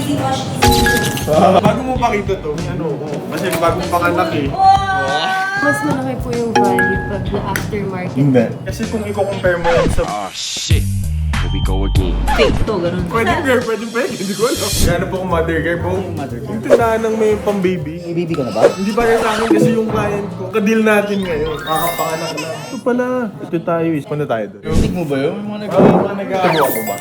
easy wash, easy. Bago mo pakita to, ano ko, kasi bagong panganak eh. Mas malaki po yung value pag na-aftermarket. Hindi. Kasi kung i-compare mo yan sa... Oh shit. Here we go again. Fake to, ganun. Pwede girl, hindi ko alam. Gano'n po kung mother care po. Yung tindahan ng may pang-baby. May baby ka na ba? Hindi ba rin sa akin kasi yung client ko, ka-deal natin ngayon. Kakapanganak na. Ito pala. Ito tayo is. Punta tayo doon. Tig mo ba yun? May mga Tago ako ba?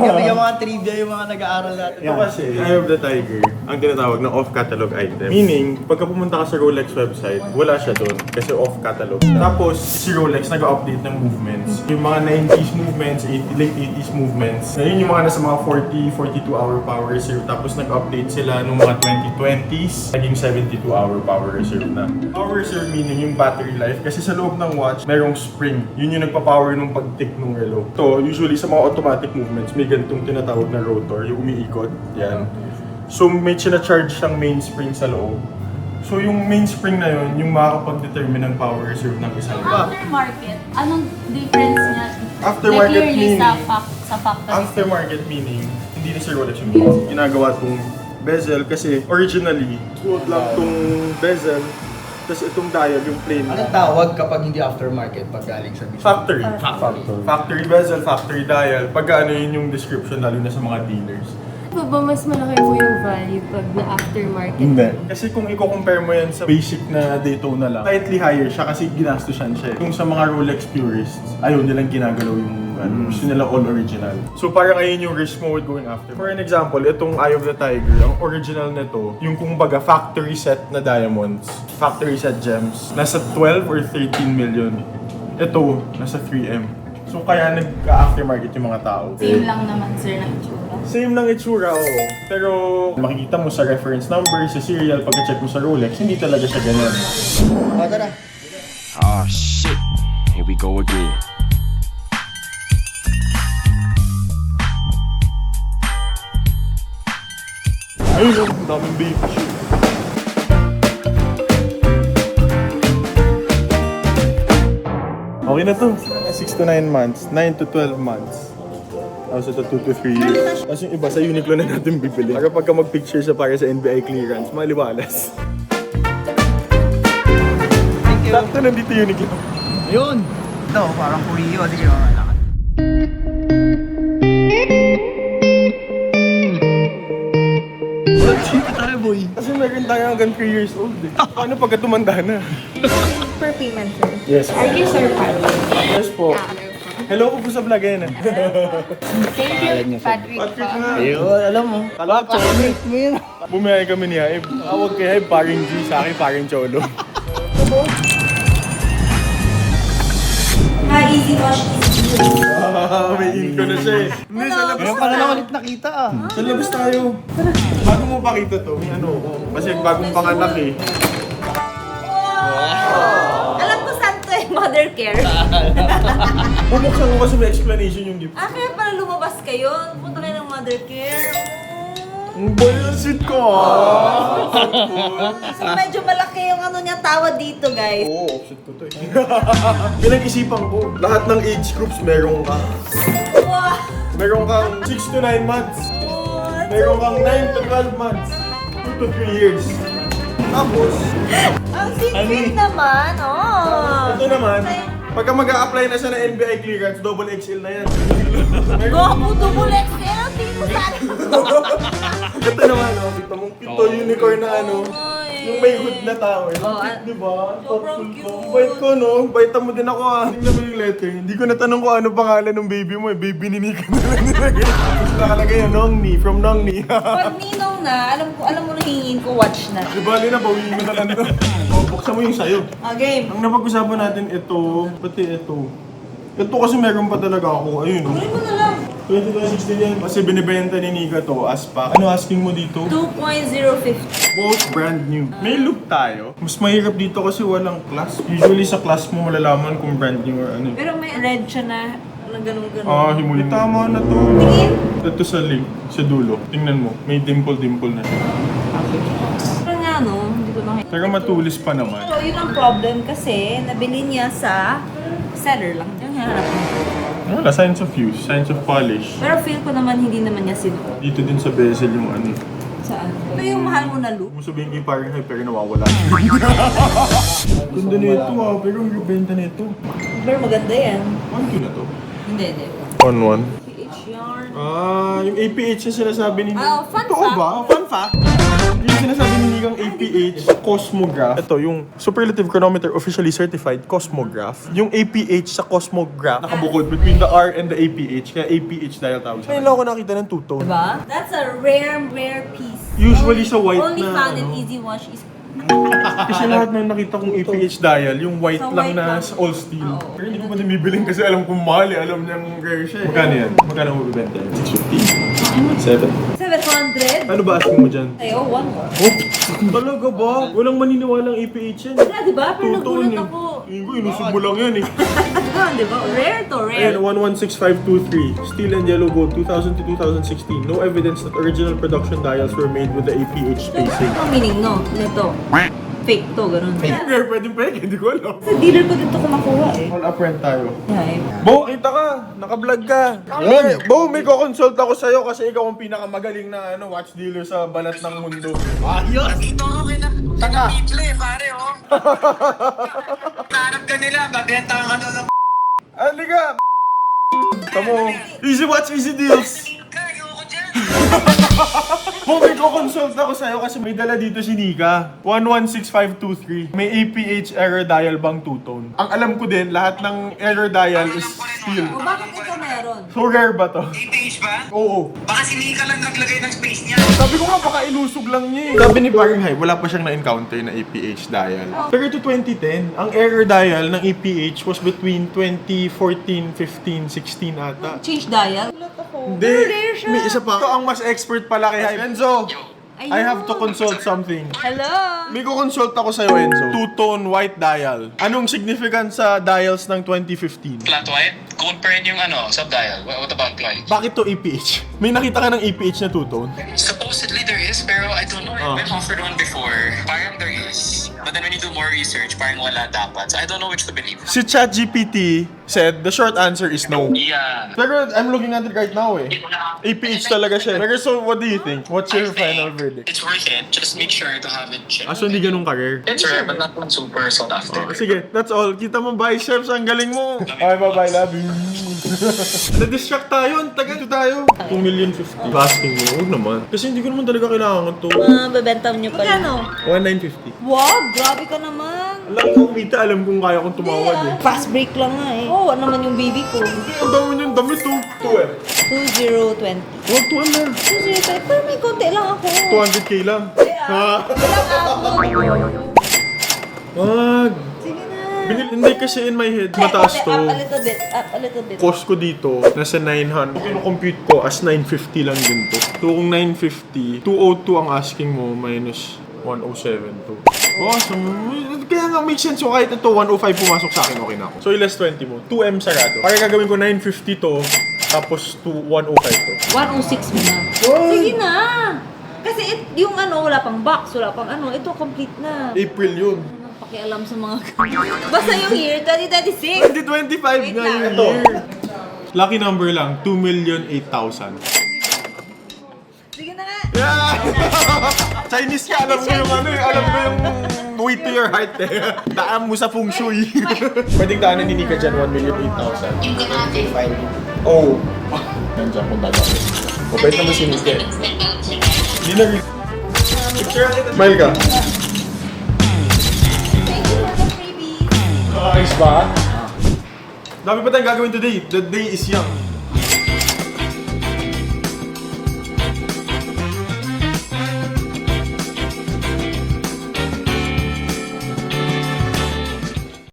Yung mga trivia, yung mga nag-aaral natin. Ito kasi, Eye of the Tiger, ang tinatawag na off-catalog item. Meaning, pagka pumunta ka sa Rolex website, wala siya doon kasi off-catalog. Tapos, si Rolex nag-update ng movements. Yung mga 90s movements, late 80s movements. Ngayon yung mga nasa mga 42-hour power reserve. Tapos nag-update sila nung mga 2020s, naging 72-hour power reserve na. Power reserve meaning yung battery life. Kasi sa loob ng watch, merong spring. Yun yung nagpa-power nung pag-tick ng relo. So, usually sa mga automatic movements, may ganitong tinatawag na rotor, yung umiikot. Yan. So, may charge siyang mainspring sa loob. So, yung mainspring na yun, yung makakapag-determine ng power reserve ng isang watch. Aftermarket, anong difference niya? Aftermarket Clearly meaning, sa factory. aftermarket meaning, hindi na si Rolex yung bezel. Ginagawa tong bezel kasi originally, suot lang tong bezel, tapos itong dial, yung plain. Anong tawag kapag hindi aftermarket pag galing sa business? Factory. Factory bezel, factory dial. Pagka ano yun yung description, lalo na sa mga dealers. Ano ba mas malaki po yung value pag na-aftermarket? Hindi. Kasi kung i-compare mo yan sa basic na Daytona lang, slightly higher siya kasi ginastosyan siya. Yung sa mga Rolex purists, ayaw nilang ginagalaw yung gusto nila all original. So parang ayun yung risk mo with going after. For an example, itong Eye of the Tiger, ang original nito, yung kumbaga factory set na diamonds, factory set gems, nasa 12 or 13 million. Ito, nasa 3M. So kaya nag-aftermarket yung mga tao. Same lang naman sir ng itsura. Same lang itsura, oo. Pero makikita mo sa reference number, sa serial, pagka-check mo sa Rolex, hindi talaga siya ganun. Tara. Oh shit. Here we go again. Ayun, oh, ang daming baby shoe. Okay na to. 6 to 9 months, 9 to 12 months. Tapos ito 2 to 3 years. Tapos yung iba sa Uniqlo na natin bibili. Para pagka mag-picture siya para sa NBI clearance, maliwalas. Thank you. Sakto nandito Uniqlo. Yun. Ito, parang Puyo. Sige, mga lakad. Dito tayo, boy. Kasi meron tayo hanggang 3 years old eh. Paano pagka tumanda na? Per payment, sir. Yes. Are you sir Patrick? Yes po. Hello po sa vlog yan eh. Thank you, Patrick. Patrick po. nga. Ayun, alam mo. Kala ko, Chocolate mo yun. bumiyay kami ni Haib. Tawag kay Haib, paring G, sa akin paring Cholo. Easy wash, easy. May intro na siya eh. Hindi, sa labas Ngayon pala lang ulit nakita ah. Sa labas tayo. Bago mo pakita to, may ano ko. Kasi bagong panganak eh. Alam ko saan to eh, mother care. Bumuksan ko kasi may explanation yung gift. Kaya pala lumabas kayo. Punta kayo ng mother care. Ang bullshit ko ah! So medyo malaki yung ano niya tawad dito guys. Oo, offset ko to eh. Pinag-isipan ko, lahat ng age groups meron ka. Wow! Meron kang 6 to 9 months. What? Meron kang 9 to 12 months. 2 to 3 years. Tapos, Ang sweet naman, oh. ito naman, pagka mag-a-apply na siya ng NBI clearance, double XL na yan. Goku double XL, tipo sana. Ito naman, oh, kita mong pito unicorn na ano, yung may hood na tao eh. Oh, Ang cute, diba? sobrang Thoughtful ko. cute. Bait ko, no? Baitan mo din ako ah. Tingnan mo yung letter. Hindi ko natanong kung ano pangalan ng baby mo eh. Baby ni Nika na lang nilagay. Tapos nakalagay yun, Nongni, from Nongni. Pag ninong na, alam mo na hingin ko, watch na. Di bali na, bawiin mo na lang ito. Oh, buksan mo yung sayo. Game. Ang napag-usapan natin ito, pati ito. Ito kasi meron pa talaga ako. Ayun, oh. Tuloy mo na lang. 2016 yan. Kasi binibenta ni Nika to, aspa. Ano asking mo dito? 2.050. Both brand new. May look tayo. Mas mahirap dito kasi walang class. Usually sa class mo malalaman kung brand new or ano. Pero may red siya na ganun-ganun. Ah, himuli. Tama na to. Tingin. Ito sa link, sa dulo. Tingnan mo, may dimple-dimple na siya. Pero nga no, hindi ko nakita. Pero matulis pa naman. Pero yun ang problem kasi nabili niya sa seller lang. Yung hanap mo. Wala, signs of use, signs of polish. Pero feel ko naman hindi naman niya sinuot. Dito din sa bezel yung ano. Saan? Ito yung mahal mo na look. Kung sabihin kay parang hype, pero nawawala. Ganda nito ah, pero ang benta nito. Pero maganda yan. 1K na to. Hindi. 1-1. PH yarn. Yung APH na sinasabi ni Fun Totoo fact. ba? Fun fact? Yung sinasabi ni Nigang APH, Cosmograph. Ito, yung Superlative Chronometer officially certified Cosmograph. Yung APH sa Cosmograph, nakabukod between the R and the APH. Kaya APH dahil tawag sa. Ngayon lang ako nakita ng two-tone. Diba? That's a rare piece. Usually sa white only na, found in ano. Easy Wash is Kasi lahat ng nakita kong APH dial, yung white Sa lang white na lang. all steel. Oo. Pero hindi ko pa namibiling kasi alam kong mahal eh. Alam niyang rare siya eh. Magkano yan? Magkano mo bibenta yan? 650? 7? 700. Ano ba asking mo dyan? Ay, oh, one more. Oh, talaga ba? Walang maniniwalang APH yan. Kaya diba? Pero Two-tone nagulat eh. ako. Inusog mo lang yan eh. Diba? Diba? Rare to, Ayan, rare. 116523. Steel and yellow gold, 2000 to 2016. No evidence that original production dials were made with the APH spacing. Ano meaning, no? Nito. Fake to, ganun. Pero pwedeng pwede, hindi ko alam. Sa dealer ko dito ko makuha eh. All upfront tayo. Yeah, Bo, kita ka. Naka-vlog ka. Bo, may ko-consult ako sa'yo kasi ikaw ang pinakamagaling na watch dealer sa balat ng mundo. Ayos! Dito ako Taga People pare oh. Hanap ka nila, babenta ang ano ng Halika! Tamo, easy watch, easy deals. Ayoko dyan! Bo, may ko-consult ako sa'yo kasi may dala dito si Nika. 116523. May APH error dial bang two-tone? Ang alam ko din, lahat ng error dial is steel. O bakit ito meron? So rare ba to? APH ba? Oo. Baka si Nika lang naglagay ng space niya. Sabi ko nga baka ilusog lang niya eh. Sabi ni Fahrenheit, wala pa siyang na-encounter na APH dial. Pero ito 2010, ang error dial ng APH was between 2014, 15, 16 ata. Change dial? Hindi, may isa pa. Ito ang mas expert pala kay Hype. Enzo, I have to consult something. Hello? May ko-consult ako sa'yo, Enzo. Two-tone white dial. Anong significance sa dials ng 2015? Flat white? Gold pa rin yung sub-dial. What about white? Bakit to APH? May nakita ka ng APH na two-tone? Supposedly there is, pero I don't know. I've been offered one before. Parang there is. But then when you do more research, parang wala dapat. So I don't know which to believe. Si ChatGPT said the short answer is no. Yeah. Pero I'm looking at it right now eh. APH talaga siya. Pero so what do you think? What's your final verdict? It's worth it. Just make sure to have it checked. So hindi ganun ka-rare? It's rare, but not super sought after. Sige, that's all. Kita mo, biceps, ang galing mo. Okay, bye-bye, love you. Na-distract tayo, ang tagal to tayo. 2,050,000. Asking mo, huwag naman. Kasi hindi ko naman talaga kailangan to. Bebenta niyo pala. Magkano? 1,950. Wow, grabe ka naman. Alam ko kumita, alam kong kaya kong tumawad eh. Fast break lang nga eh. Oo, ano naman yung baby ko. Ang dami niyong damit to. 2020. Huwag 12 na. 2020. Pero may konti lang ako. 200k lang. Ha? Ilang ako. Wag. Sige na. Hindi kasi in my head, mataas to. Up a little bit. Up a little bit. Cost ko dito, nasa 900. Kino-compute ko as 950 lang din to. So kung 950, 202 ang asking mo minus 107 to. Awesome. Kaya nga make sense. So kahit ito 105 pumasok sa akin, okay na ako. So i-less 20 mo. 2M sarado. Kaya gagawin ko 950 to, tapos 105 to. 106 mo na. Sige na. Kasi yung wala pang box, wala pang ito complete na. April yun. Anong pakialam sa mga basta yung year 2026. 2025 Wait nga lang. yung year. Lucky number lang, 2,008,000. Sige na nga. Yeah! Chinese ka, alam ko yung alam ko yung way to your heart eh. Daan mo sa feng shui. Pwedeng daanan ni Nika dyan, 1,008,000. Yung natin. Oh! Nandiyan kung dadaan. O, pwede naman si Nika. Hindi na rin. Smile ka. Thank you for the freebies. Nice ba? Dami pa tayong gagawin today. The day is young.